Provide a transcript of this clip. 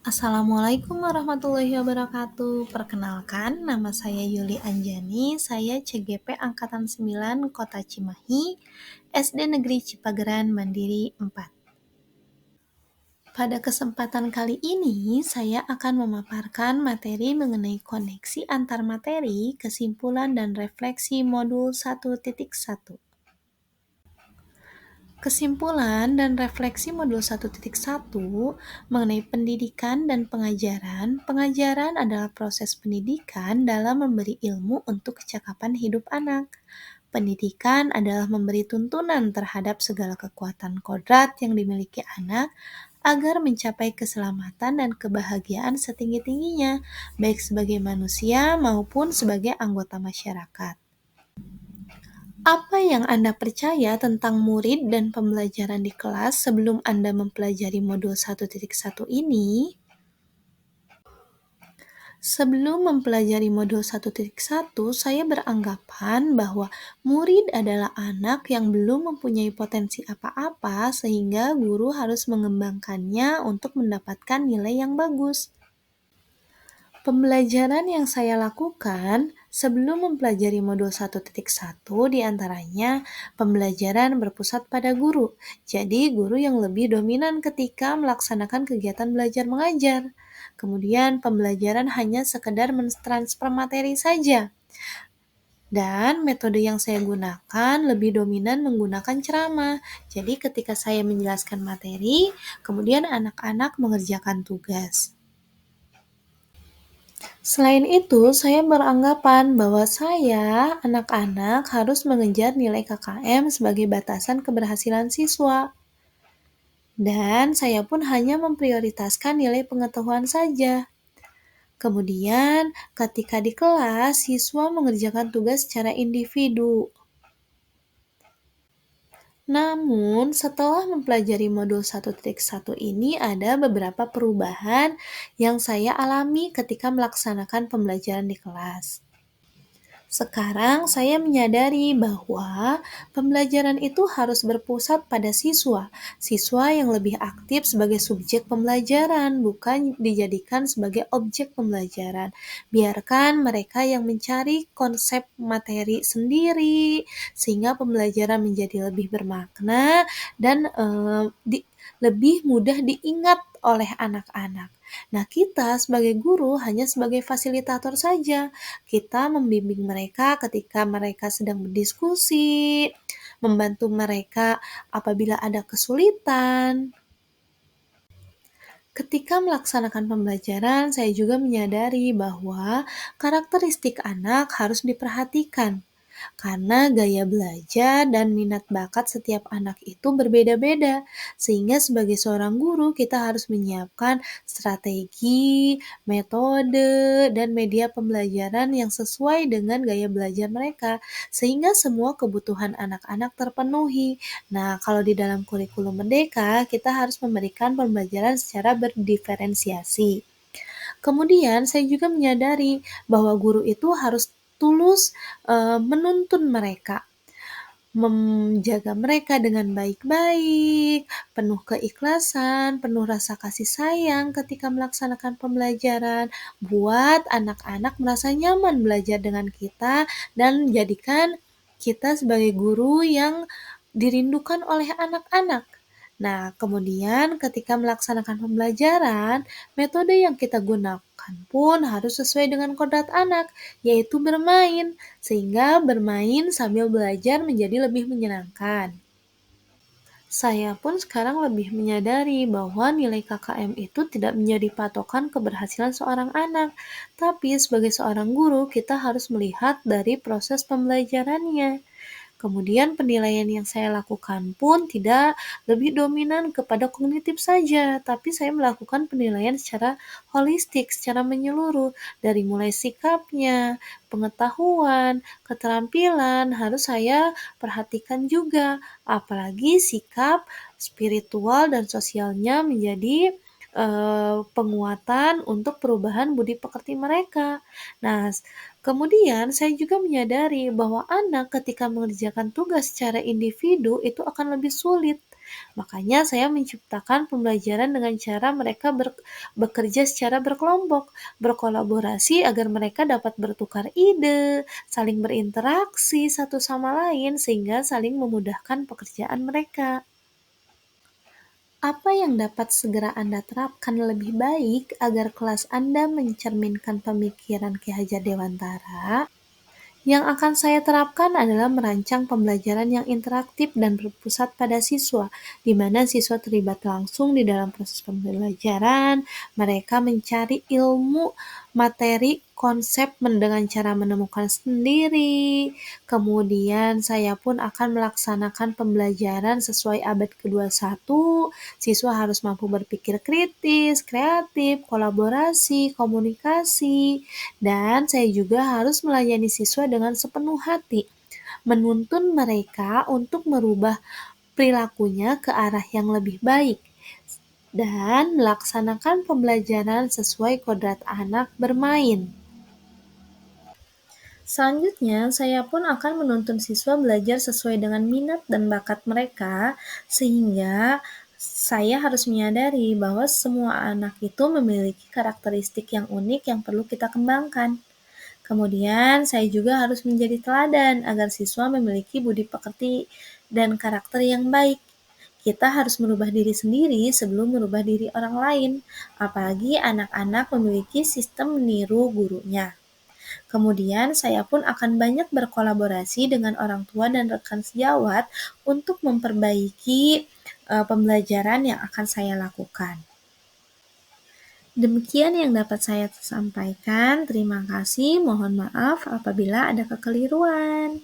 Assalamualaikum warahmatullahi wabarakatuh. Perkenalkan, nama saya Yuli Anjani. Saya CGP Angkatan 9 Kota Cimahi, SD Negeri Cipageran Mandiri 4. Pada kesempatan kali ini, saya akan memaparkan materi mengenai koneksi antar materi, kesimpulan, dan refleksi modul 1.1. Kesimpulan dan refleksi modul 1.1 mengenai pendidikan dan pengajaran. Pengajaran adalah proses pendidikan dalam memberi ilmu untuk kecakapan hidup anak. Pendidikan adalah memberi tuntunan terhadap segala kekuatan kodrat yang dimiliki anak agar mencapai keselamatan dan kebahagiaan setinggi-tingginya, baik sebagai manusia maupun sebagai anggota masyarakat. Apa yang Anda percaya tentang murid dan pembelajaran di kelas sebelum Anda mempelajari modul 1.1 ini? Sebelum mempelajari modul 1.1, saya beranggapan bahwa murid adalah anak yang belum mempunyai potensi apa-apa sehingga guru harus mengembangkannya untuk mendapatkan nilai yang bagus. Pembelajaran yang saya lakukan sebelum mempelajari modul 1.1 diantaranya pembelajaran berpusat pada guru. Jadi guru yang lebih dominan ketika melaksanakan kegiatan belajar mengajar. Kemudian pembelajaran hanya sekedar mentransfer materi saja. Dan metode yang saya gunakan lebih dominan menggunakan ceramah. Jadi ketika saya menjelaskan materi, kemudian anak-anak mengerjakan tugas. Selain itu, saya beranggapan bahwa anak-anak, harus mengejar nilai KKM sebagai batasan keberhasilan siswa. Dan saya pun hanya memprioritaskan nilai pengetahuan saja. Kemudian, ketika di kelas, siswa mengerjakan tugas secara individu. Namun, setelah mempelajari modul 1.1 ini ada beberapa perubahan yang saya alami ketika melaksanakan pembelajaran di kelas. Sekarang saya menyadari bahwa pembelajaran itu harus berpusat pada siswa. Siswa yang lebih aktif sebagai subjek pembelajaran, bukan dijadikan sebagai objek pembelajaran. Biarkan mereka yang mencari konsep materi sendiri, sehingga pembelajaran menjadi lebih bermakna dan lebih mudah diingat oleh anak-anak. Nah, kita sebagai guru hanya sebagai fasilitator saja. Kita membimbing mereka ketika mereka sedang berdiskusi, membantu mereka apabila ada kesulitan. Ketika melaksanakan pembelajaran, saya juga menyadari bahwa karakteristik anak harus diperhatikan. Karena gaya belajar dan minat bakat setiap anak itu berbeda-beda, sehingga sebagai seorang guru kita harus menyiapkan strategi, metode, dan media pembelajaran yang sesuai dengan gaya belajar mereka, sehingga semua kebutuhan anak-anak terpenuhi. Nah, kalau di dalam kurikulum Merdeka, kita harus memberikan pembelajaran secara berdiferensiasi. Kemudian saya juga menyadari bahwa guru itu harus tulus menuntun mereka, menjaga mereka dengan baik-baik, penuh keikhlasan, penuh rasa kasih sayang ketika melaksanakan pembelajaran, buat anak-anak merasa nyaman belajar dengan kita dan jadikan kita sebagai guru yang dirindukan oleh anak-anak. Nah, kemudian ketika melaksanakan pembelajaran, metode yang kita gunakan pun harus sesuai dengan kodrat anak, yaitu bermain, sehingga bermain sambil belajar menjadi lebih menyenangkan. Saya pun sekarang lebih menyadari bahwa nilai KKM itu tidak menjadi patokan keberhasilan seorang anak, tapi sebagai seorang guru kita harus melihat dari proses pembelajarannya. Kemudian penilaian yang saya lakukan pun tidak lebih dominan kepada kognitif saja, tapi saya melakukan penilaian secara holistik, secara menyeluruh, dari mulai sikapnya, pengetahuan, keterampilan, harus saya perhatikan juga, apalagi sikap spiritual dan sosialnya menjadi penguatan untuk perubahan budi pekerti mereka. Nah, kemudian saya juga menyadari bahwa anak ketika mengerjakan tugas secara individu itu akan lebih sulit Makanya saya menciptakan pembelajaran dengan cara mereka bekerja secara berkelompok, berkolaborasi agar mereka dapat bertukar ide, saling berinteraksi satu sama lain sehingga saling memudahkan pekerjaan mereka. Apa yang dapat segera Anda terapkan lebih baik agar kelas Anda mencerminkan pemikiran Ki Hajar Dewantara? Yang akan saya terapkan adalah merancang pembelajaran yang interaktif dan berpusat pada siswa, di mana siswa terlibat langsung di dalam proses pembelajaran. Mereka mencari ilmu, materi, konsep dengan cara menemukan sendiri. Kemudian saya pun akan melaksanakan pembelajaran sesuai abad ke-21. Siswa harus mampu berpikir kritis, kreatif, kolaborasi, komunikasi, dan saya juga harus melayani siswa dengan sepenuh hati, menuntun mereka untuk merubah perilakunya ke arah yang lebih baik, dan melaksanakan pembelajaran sesuai kodrat anak bermain. Selanjutnya, saya pun akan menuntun siswa belajar sesuai dengan minat dan bakat mereka, sehingga saya harus menyadari bahwa semua anak itu memiliki karakteristik yang unik yang perlu kita kembangkan. Kemudian, saya juga harus menjadi teladan agar siswa memiliki budi pekerti dan karakter yang baik. Kita harus merubah diri sendiri sebelum merubah diri orang lain, apalagi anak-anak memiliki sistem meniru gurunya. Kemudian, saya pun akan banyak berkolaborasi dengan orang tua dan rekan sejawat untuk memperbaiki pembelajaran yang akan saya lakukan. Demikian yang dapat saya sampaikan. Terima kasih. Mohon maaf apabila ada kekeliruan.